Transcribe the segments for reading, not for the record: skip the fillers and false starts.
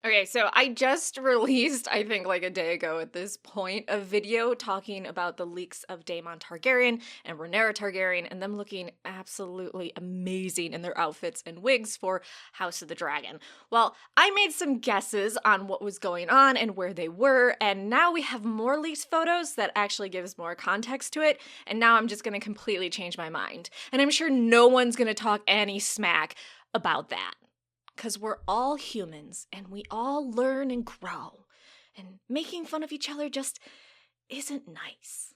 Okay, so I just released, I think like a day ago at this point, a video talking about the leaks of 𝑑aemon Targaryen and Rhaenyra Targaryen and them looking absolutely amazing in their outfits and wigs for House of the Dragon. Well, I made some guesses on what was going on and where they were, and now we have more leaked photos that actually gives more context to it, and now I'm just gonna completely change my mind. And I'm sure no one's gonna talk any smack about that. Because we're all humans, and we all learn and grow, and making fun of each other just isn't nice.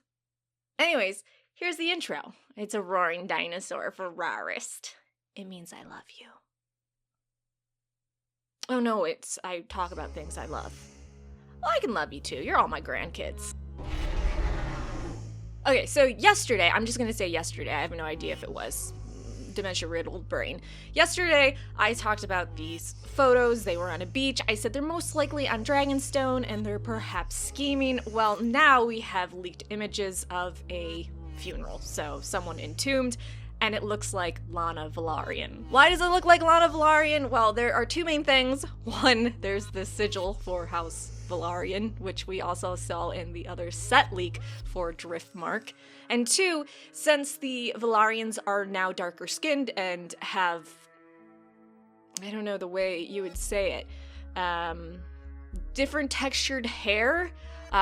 Anyways, here's the intro. It's a roaring dinosaur for Rawrist. It means I love you. Oh no, it's I talk about things I love. Well, I can love you too. You're all my grandkids. Okay, so yesterday, I'm just gonna say yesterday, I have no idea if it was dementia-riddled brain. Yesterday, I talked about these photos. They were on a beach. I said they're most likely on Dragonstone and they're perhaps scheming. Well, now we have leaked images of a funeral. So someone entombed, and it looks like Lyanna Velaryon. Why does it look like Lyanna Velaryon? Well, there are two main things. One, there's the sigil for House Velaryon, which we also saw in the other set leak for Driftmark. And two, since the Velaryons are now darker skinned and have, I don't know the way you would say it, different textured hair,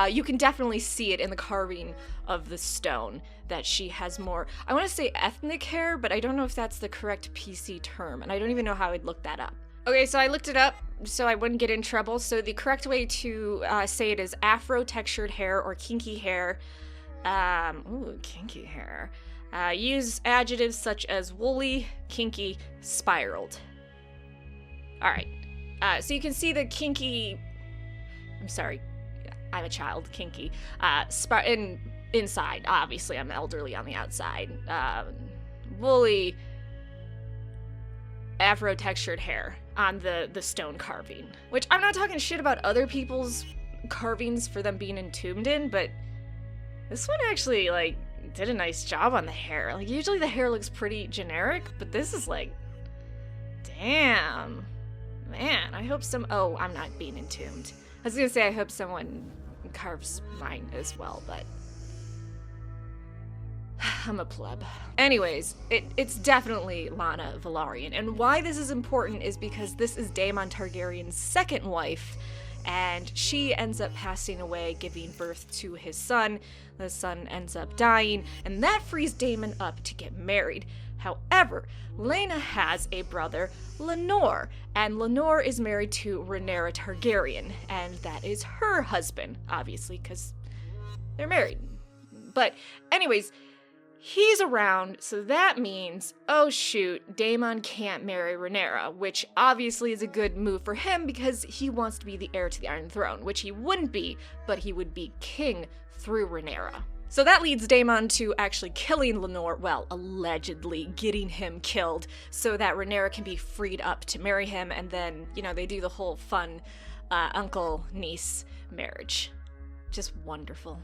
you can definitely see it in the carving of the stone that she has more, I want to say ethnic hair, but I don't know if that's the correct PC term, and I don't even know how I'd look that up. Okay, so I looked it up so I wouldn't get in trouble. So the correct way to say it is afro-textured hair or kinky hair. Ooh, kinky hair. Use adjectives such as woolly, kinky, spiraled. Alright, so you can see the kinky, I'm sorry, I'm a child, kinky, inside, obviously I'm elderly on the outside, woolly, afro-textured hair on the stone carving. Which, I'm not talking shit about other people's carvings for them being entombed in, but this one actually, like, did a nice job on the hair. Like, usually the hair looks pretty generic, but this is like, damn. Man, I hope oh, I'm not being entombed. I was gonna say I hope someone carves mine as well, but I'm a pleb. Anyways, it's definitely Lyanna Velaryon, and why this is important is because this is 𝑑aemon Targaryen's second wife, and she ends up passing away, giving birth to his son. The son ends up dying, and that frees 𝑑aemon up to get married. However, Laena has a brother, Laenor, and Laenor is married to Rhaenyra Targaryen, and that is her husband, obviously, because they're married. But anyways, he's around, so that means, oh shoot, 𝑑aemon can't marry Rhaenyra, which obviously is a good move for him because he wants to be the heir to the Iron Throne, which he wouldn't be, but he would be king through Rhaenyra. So that leads 𝑑aemon to actually killing Laenor, well, allegedly getting him killed, so that Rhaenyra can be freed up to marry him, and then, you know, they do the whole fun uncle-niece marriage. Just wonderful.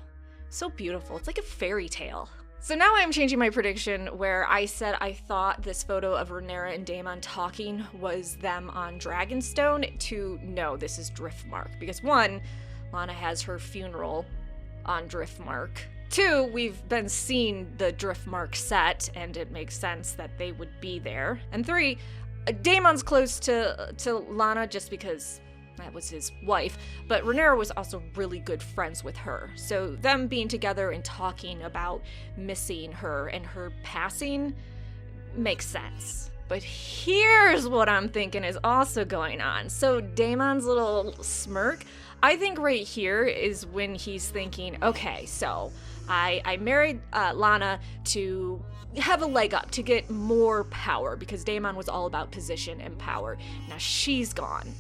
So beautiful. It's like a fairy tale. So now I'm changing my prediction where I said I thought this photo of Rhaenyra and 𝑑aemon talking was them on Dragonstone to no, this is Driftmark. Because one, Lyanna has her funeral on Driftmark. Two, we've been seeing the Driftmark set, and it makes sense that they would be there. And three, 𝑑aemon's close to Lyanna just because that was his wife, but Rhaenyra was also really good friends with her. So them being together and talking about missing her and her passing makes sense. But here's what I'm thinking is also going on. So 𝑑aemon's little smirk, I think right here is when he's thinking, okay, so I married Lyanna to have a leg up, to get more power, because 𝑑aemon was all about position and power. Now she's gone.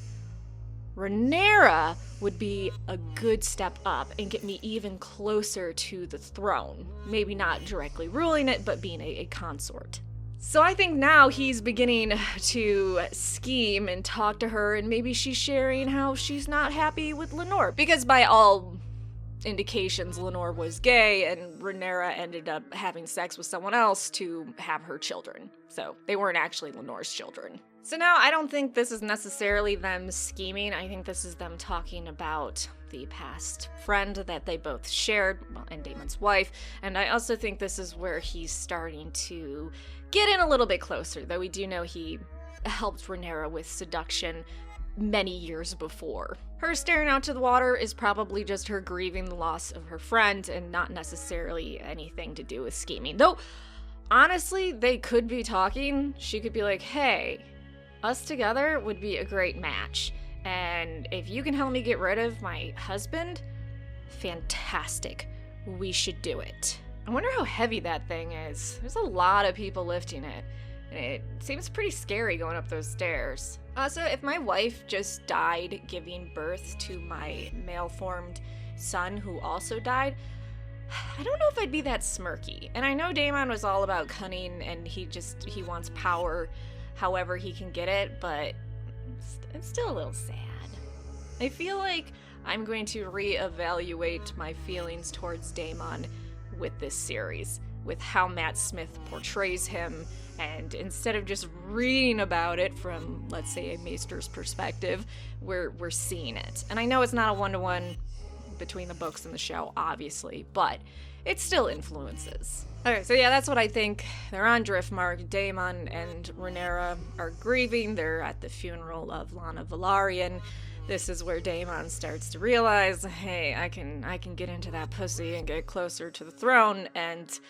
Rhaenyra would be a good step up and get me even closer to the throne. Maybe not directly ruling it, but being a consort. So I think now he's beginning to scheme and talk to her, and maybe she's sharing how she's not happy with Laenor. Because by all indications, Laenor was gay, and Rhaenyra ended up having sex with someone else to have her children. So they weren't actually Laenor's children. So now I don't think this is necessarily them scheming. I think this is them talking about the past friend that they both shared, and Daemon's wife. And I also think this is where he's starting to get in a little bit closer, though we do know he helped Rhaenyra with seduction many years before. Her staring out to the water is probably just her grieving the loss of her friend and not necessarily anything to do with scheming. Though, honestly, they could be talking. She could be like, hey, us together would be a great match. And if you can help me get rid of my husband, fantastic. We should do it. I wonder how heavy that thing is. There's a lot of people lifting it. And it seems pretty scary going up those stairs. Also, if my wife just died giving birth to my male-formed son who also died, I don't know if I'd be that smirky. And I know Daemon was all about cunning and he wants power however he can get it, but it's still a little sad. I feel like I'm going to reevaluate my feelings towards Daemon with this series, with how Matt Smith portrays him, and instead of just reading about it from, let's say, a maester's perspective, we're seeing it. And I know it's not a one-to-one between the books and the show, obviously, but it still influences. Okay, so yeah, that's what I think. They're on Driftmark. Daemon and Rhaenyra are grieving. They're at the funeral of Lyanna Velaryon. This is where Daemon starts to realize, hey, I can get into that pussy and get closer to the throne, and,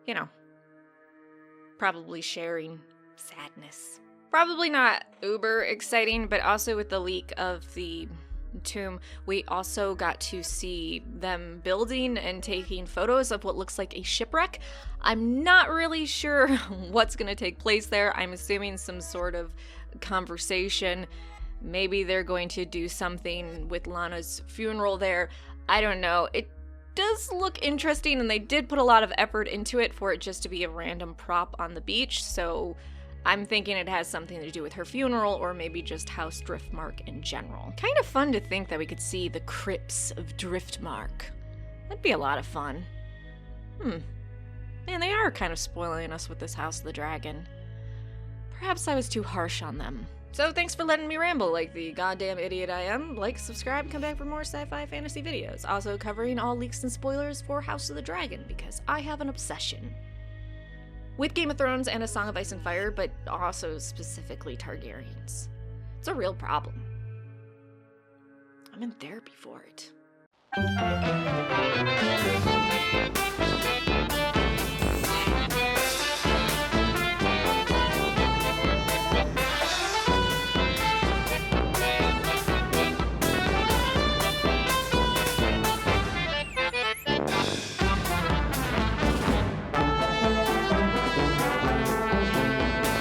you know, probably sharing sadness. Probably not uber exciting, but also with the leak of the tomb, we also got to see them building and taking photos of what looks like a shipwreck. I'm not really sure what's going to take place there. I'm assuming some sort of conversation. Maybe they're going to do something with Lana's funeral there. I don't know. It does look interesting, and they did put a lot of effort into it for it just to be a random prop on the beach, so I'm thinking it has something to do with her funeral, or maybe just House Driftmark in general. Kind of fun to think that we could see the crypts of Driftmark. That'd be a lot of fun. Man, they are kind of spoiling us with this House of the Dragon. Perhaps I was too harsh on them. So thanks for letting me ramble like the goddamn idiot I am. Like, subscribe, come back for more sci-fi fantasy videos. Also covering all leaks and spoilers for House of the Dragon, because I have an obsession with Game of Thrones and A Song of Ice and Fire, but also specifically Targaryens. It's a real problem. I'm in therapy for it.